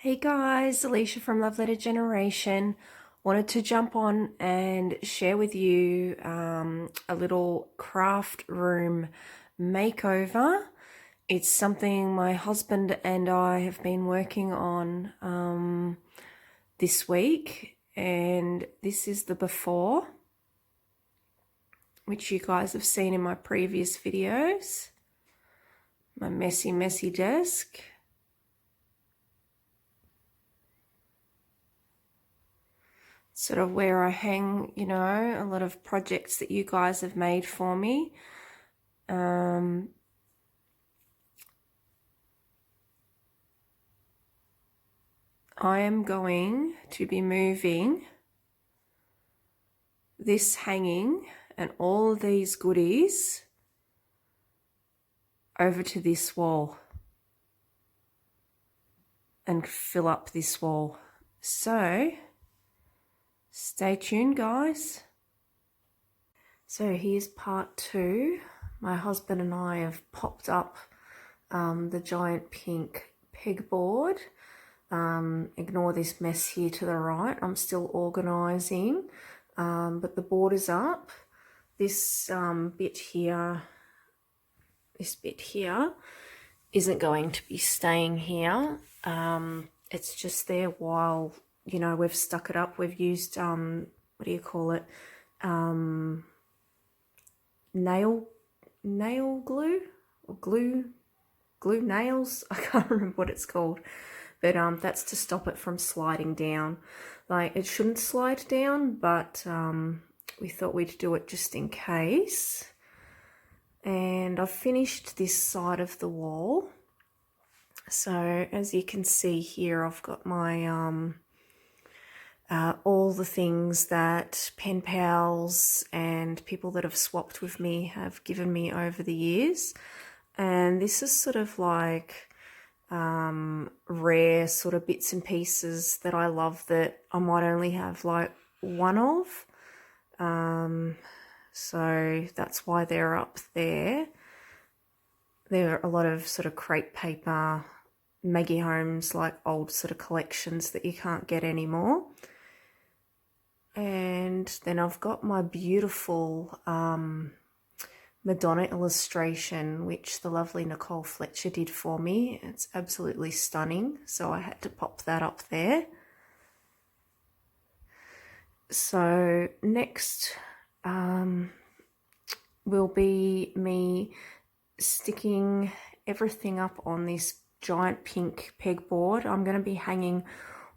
Hey guys, Alicia from Love Letter Generation. Wanted to jump on and share with you a little craft room makeover. It's something my husband and I have been working on this week, and this is the before, which you guys have seen in my previous videos. My messy desk. Sort of where I hang, you know, a lot of projects that you guys have made for me. I am going to be moving this hanging and all of these goodies over to this wall and fill up this wall. So stay tuned, guys. So here's part 2. My husband and I have popped up the giant pink pegboard. Ignore this mess here to the right. I'm still organising, but the board is up. This bit here isn't going to be staying here. It's just there while, you know, we've stuck it up. We've used, what do you call it? Nail glue or glue nails. I can't remember what it's called, but that's to stop it from sliding down. Like, it shouldn't slide down, but we thought we'd do it just in case. And I've finished this side of the wall. So as you can see here, I've got my all the things that pen pals and people that have swapped with me have given me over the years. And this is sort of like rare sort of bits and pieces that I love that I might only have like one of. So that's why they're up there. There are a lot of sort of crepe paper, Maggie Holmes, like old sort of collections that you can't get anymore. And then I've got my beautiful Madonna illustration, which the lovely Nicole Fletcher did for me. It's absolutely stunning, so I had to pop that up there. So next will be me sticking everything up on this giant pink pegboard. I'm going to be hanging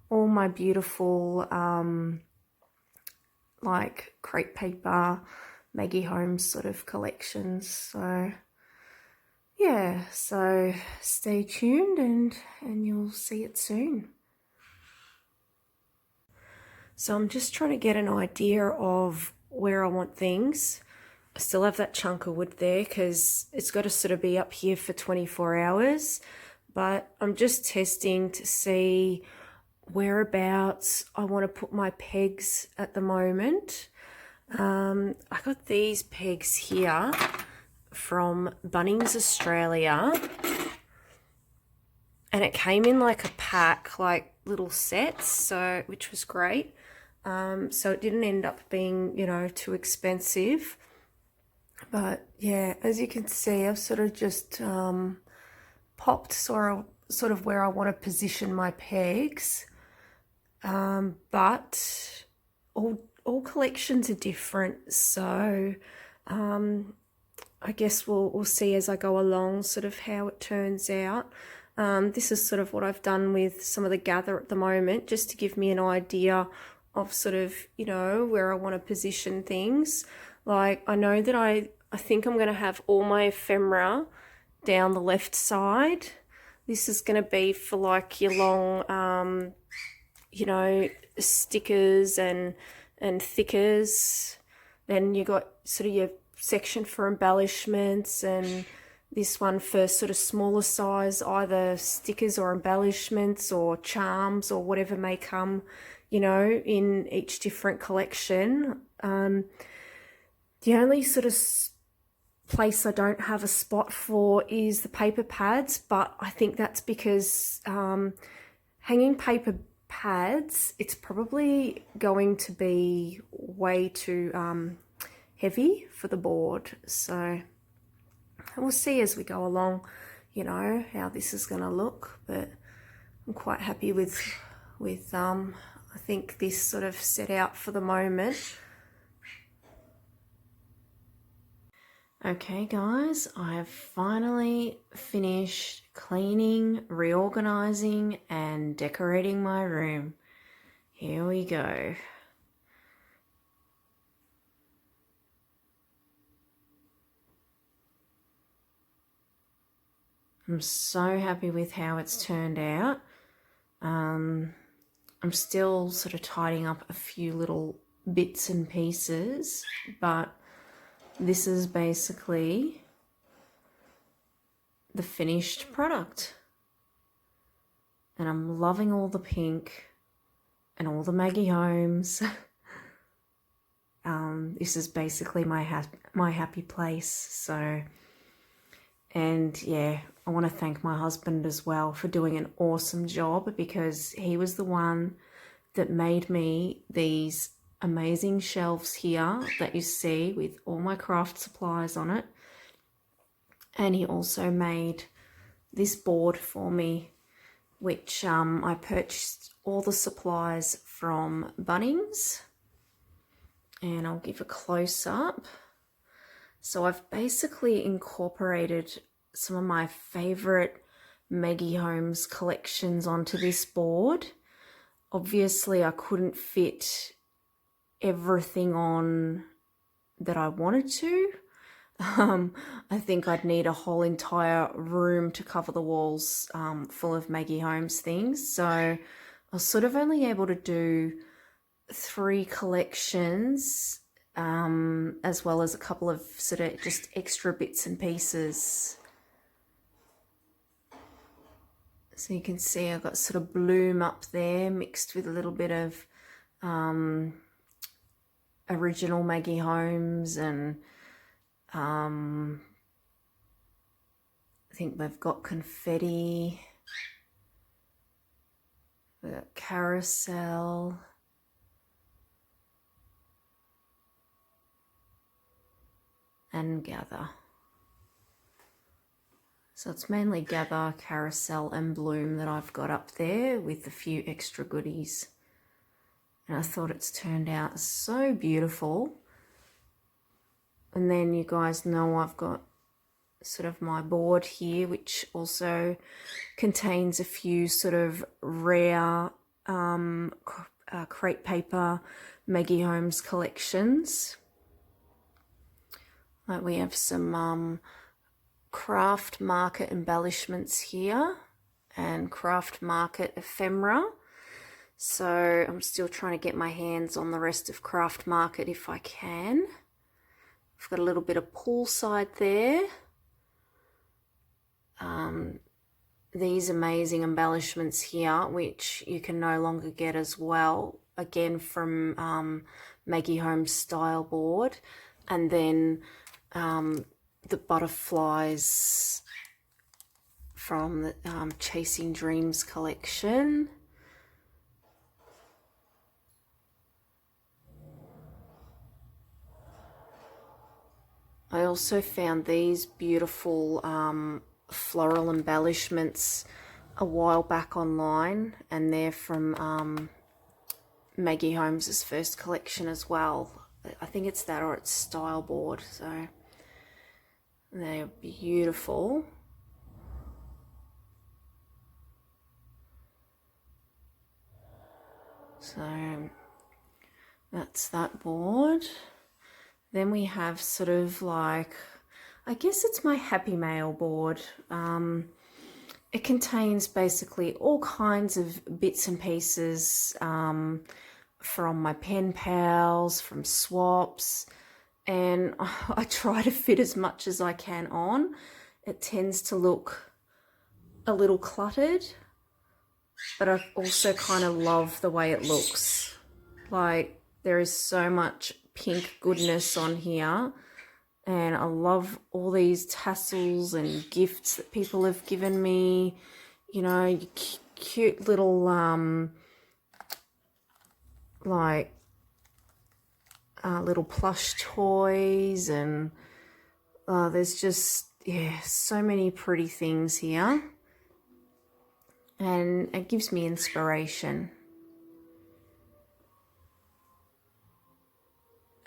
all my beautiful like crepe paper, Maggie Holmes sort of collections. So yeah, so stay tuned and you'll see it soon. So I'm just trying to get an idea of where I want things. I still have that chunk of wood there because it's got to sort of be up here for 24 hours. But I'm just testing to see whereabouts I want to put my pegs at the moment. I got these pegs here from Bunnings Australia, and it came in like a pack, like little sets, so which was great. So it didn't end up being, you know, too expensive. But yeah, as you can see, I've sort of just popped sort of where I want to position my pegs. But all collections are different, so I guess we'll see as I go along sort of how it turns out. This is sort of what I've done with some of the gather at the moment, just to give me an idea of sort of, you know, where I want to position things. Like, I know that I think I'm going to have all my ephemera down the left side. This is going to be for like your long, you know, stickers and thickers. Then you got sort of your section for embellishments, and this one for sort of smaller size, either stickers or embellishments or charms or whatever may come, you know, in each different collection. The only sort of place I don't have a spot for is the paper pads, but I think that's because hanging paper pads, it's probably going to be way too heavy for the board, so we'll see as we go along, you know, how this is going to look, but I'm quite happy with I think this sort of set out for the moment. Okay guys, I have finally finished cleaning, reorganizing and decorating my room. Here we go. I'm so happy with how it's turned out. I'm still sort of tidying up a few little bits and pieces, but this is basically the finished product. And I'm loving all the pink and all the Maggie homes. This is basically my happy place. So, and yeah, I want to thank my husband as well for doing an awesome job, because he was the one that made me these amazing shelves here that you see with all my craft supplies on it. And he also made this board for me, which I purchased all the supplies from Bunnings, and I'll give a close up. So I've basically incorporated some of my favorite Maggie Homes collections onto this board. Obviously I couldn't fit everything on that I wanted to. I think I'd need a whole entire room to cover the walls full of Maggie Homes things. So I was sort of only able to do 3 collections, as well as a couple of sort of just extra bits and pieces. So you can see I've got sort of bloom up there mixed with a little bit of original Maggie Homes, and I think we've got confetti, we've got carousel, and gather. So it's mainly gather, carousel and bloom that I've got up there, with a few extra goodies. And I thought it's turned out so beautiful. And then you guys know I've got sort of my board here, which also contains a few sort of rare crepe paper Maggie Homes collections. Like we have some craft market embellishments here and craft market ephemera. So I'm still trying to get my hands on the rest of craft market if I can. I've got a little bit of poolside there. These amazing embellishments here, which you can no longer get as well, again from Maggie Homes style board. And then the butterflies from the Chasing Dreams collection. I also found these beautiful floral embellishments a while back online, and they're from Maggie Homes' first collection as well. I think it's that or it's Style Board, so they're beautiful. So that's that board. Then we have sort of like, I guess it's my Happy Mail board. It contains basically all kinds of bits and pieces from my pen pals, from swaps, and I try to fit as much as I can on. It tends to look a little cluttered, but I also kind of love the way it looks. Like, there is so much pink goodness on here, and I love all these tassels and gifts that people have given me. You know, you cute little like little plush toys, and there's just, yeah, so many pretty things here, and it gives me inspiration.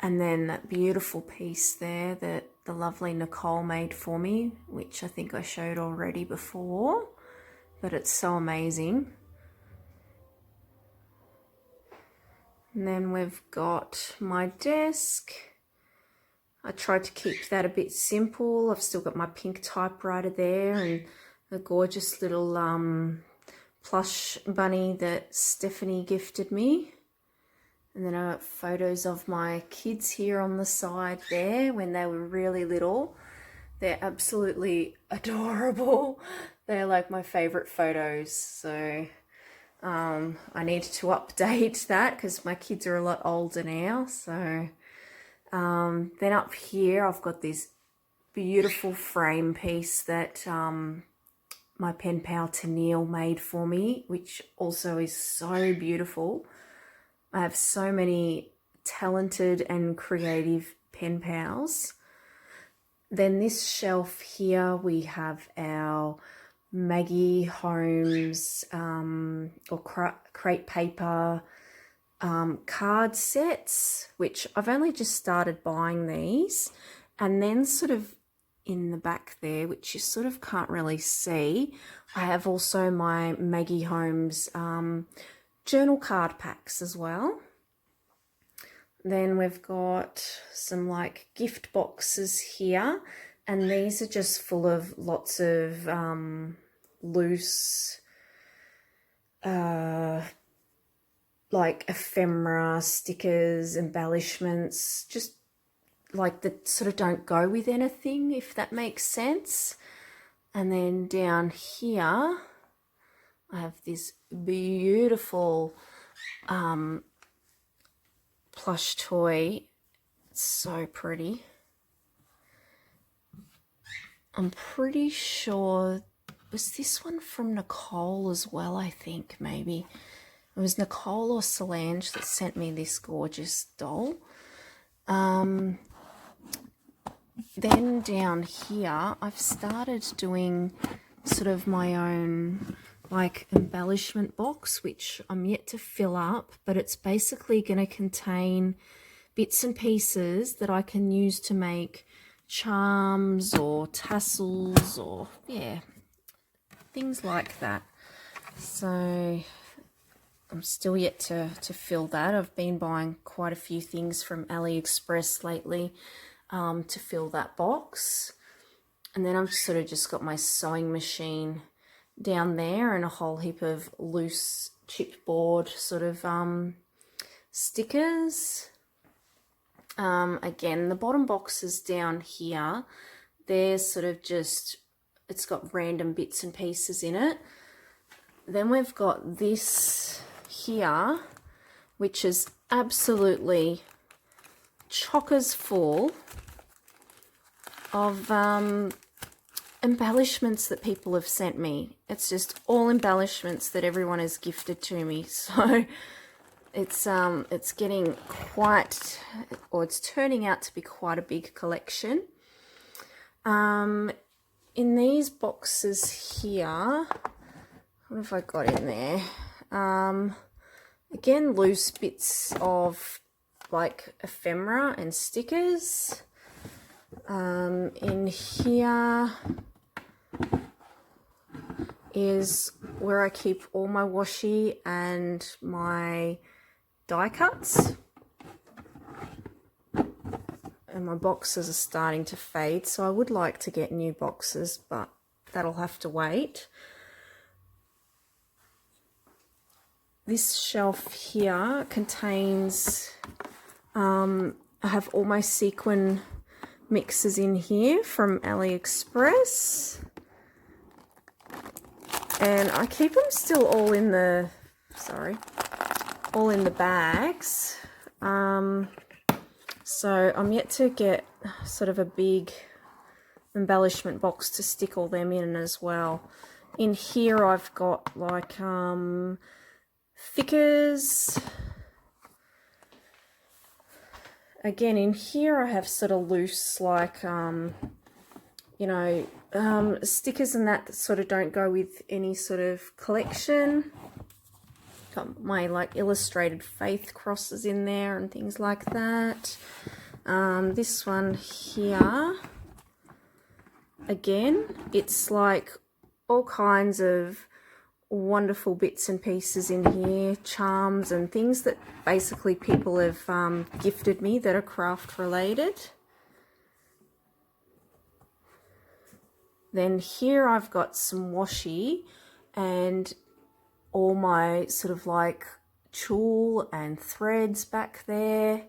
And then that beautiful piece there that the lovely Nicole made for me, which I think I showed already before, but it's so amazing. And then we've got my desk. I tried to keep that a bit simple. I've still got my pink typewriter there and a gorgeous little plush bunny that Stephanie gifted me. And then I got photos of my kids here on the side there when they were really little. They're absolutely adorable. They're like my favorite photos. So I need to update that because my kids are a lot older now. So then up here I've got this beautiful frame piece that my pen pal Tennille made for me, which also is so beautiful. I have so many talented and creative pen pals. Then this shelf here, we have our Maggie Holmes or crepe paper card sets, which I've only just started buying these. And then sort of in the back there, which you sort of can't really see, I have also my Maggie Holmes journal card packs as well. Then we've got some like gift boxes here, and these are just full of lots of loose like ephemera, stickers, embellishments, just like that sort of don't go with anything, if that makes sense. And then down here I have this beautiful plush toy. It's so pretty. I'm pretty sure, was this one from Nicole as well, I think, maybe. It was Nicole or Solange that sent me this gorgeous doll. Then down here, I've started doing sort of my own like embellishment box, which I'm yet to fill up, but it's basically going to contain bits and pieces that I can use to make charms or tassels or, yeah, things like that. So I'm still yet to fill that. I've been buying quite a few things from AliExpress lately to fill that box. And then I've sort of just got my sewing machine down there and a whole heap of loose chipboard sort of stickers. Again, the bottom boxes down here, they're sort of just, it's got random bits and pieces in it. Then we've got this here, which is absolutely chockers full of embellishments that people have sent me. It's just all embellishments that everyone has gifted to me. So it's getting quite, or it's turning out to be quite a big collection. In these boxes here, what have I got in there? Again, loose bits of like ephemera and stickers. In here is where I keep all my washi and my die cuts. And my boxes are starting to fade, so I would like to get new boxes, but that'll have to wait. This shelf here contains, I have all my sequin mixes in here from AliExpress, and I keep them still all in the, all in the bags. So I'm yet to get sort of a big embellishment box to stick all them in as well. In here I've got like thickers. Again, in here I have sort of loose like you know, stickers and that sort of don't go with any sort of collection. Got my like illustrated faith crosses in there and things like that. This one here, again, it's like all kinds of wonderful bits and pieces in here, charms and things that basically people have gifted me that are craft related. Then here I've got some washi and all my sort of like tulle and threads back there.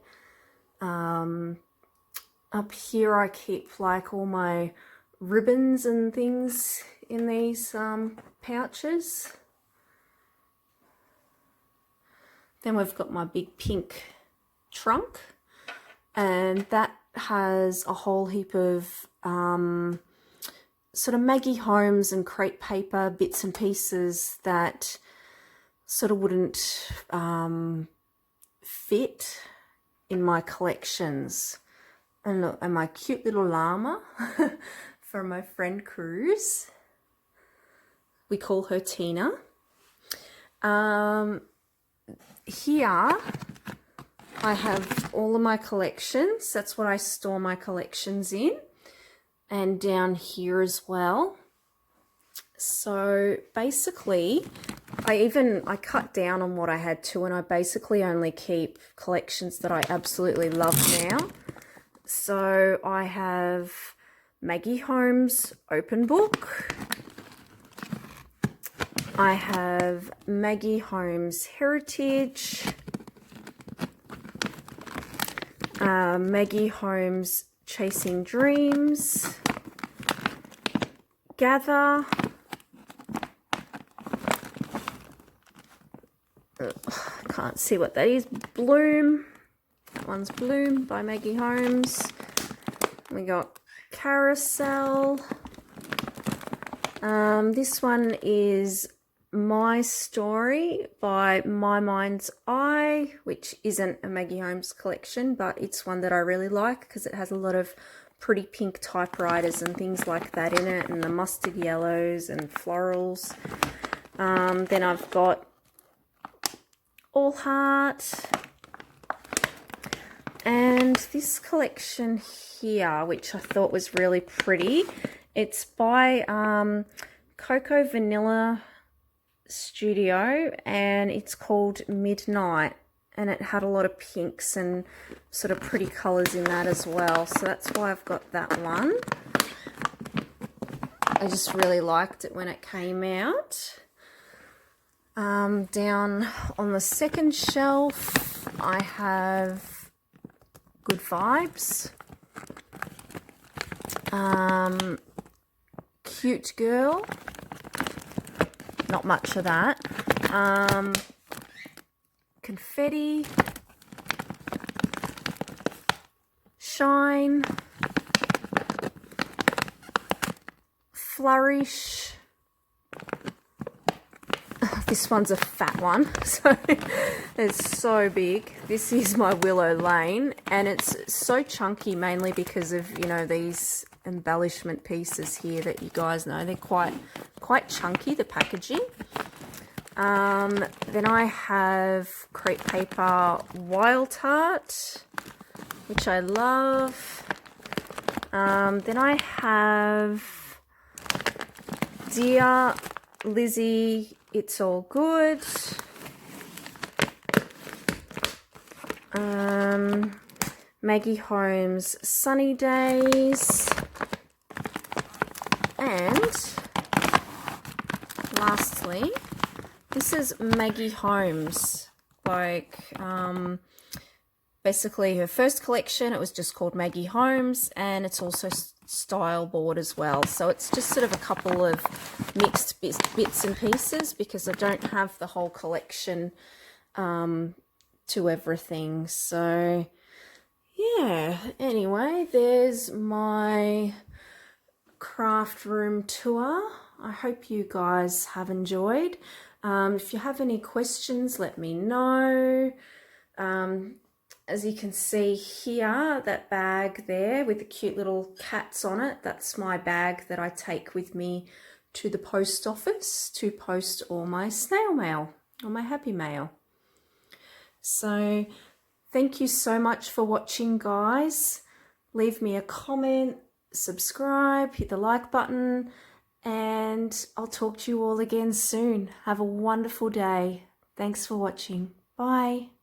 Up here I keep like all my ribbons and things in these pouches. Then we've got my big pink trunk, and that has a whole heap of sort of Maggie Holmes and crepe paper bits and pieces that sort of wouldn't fit in my collections. And look, and my cute little llama from my friend Cruz. We call her Tina. Here I have all of my collections. That's what I store my collections in. And down here as well. So basically, I cut down on what I had to, and I basically only keep collections that I absolutely love now. So I have Maggie Holmes Open Book. I have Maggie Holmes Heritage. Maggie Holmes Chasing Dreams. Gather. Can't see what that is. Bloom. That one's Bloom by Maggie Holmes. We got Carousel. This one is My Story by My Mind's Eye, which isn't a Maggie Holmes collection, but it's one that I really like because it has a lot of pretty pink typewriters and things like that in it, and the mustard yellows and florals. Then I've got All Heart, and this collection here, which I thought was really pretty. It's by Cocoa Vanilla Studio, and it's called Midnight, and it had a lot of pinks and sort of pretty colours in that as well, so that's why I've got that one. I just really liked it when it came out. Down on the second shelf I have Good Vibes, Cute Girl, not much of that, Confetti, Shine, Flourish. This one's a fat one, so it's so big. This is my Willow Lane, and it's so chunky mainly because of, you know, these embellishment pieces here that you guys know. They're quite chunky, the packaging. Then I have crepe paper Wild Tart, which I love. Then I have Dear Lizzie, It's All Good. Maggie Holmes Sunny Days. And lastly, this is Maggie Holmes. Like, basically her first collection, it was just called Maggie Holmes, and it's also style board as well. So it's just sort of a couple of mixed bits and pieces because I don't have the whole collection to everything. So yeah, anyway, there's my craft room tour I hope you guys have enjoyed. If you have any questions, let me know. As you can see here, that bag there with the cute little cats on it, that's my bag that I take with me to the post office to post all my snail mail or my happy mail. So thank you so much for watching, guys. Leave me a comment, subscribe, hit the like button, and I'll talk to you all again soon. Have a wonderful day. Thanks for watching. Bye.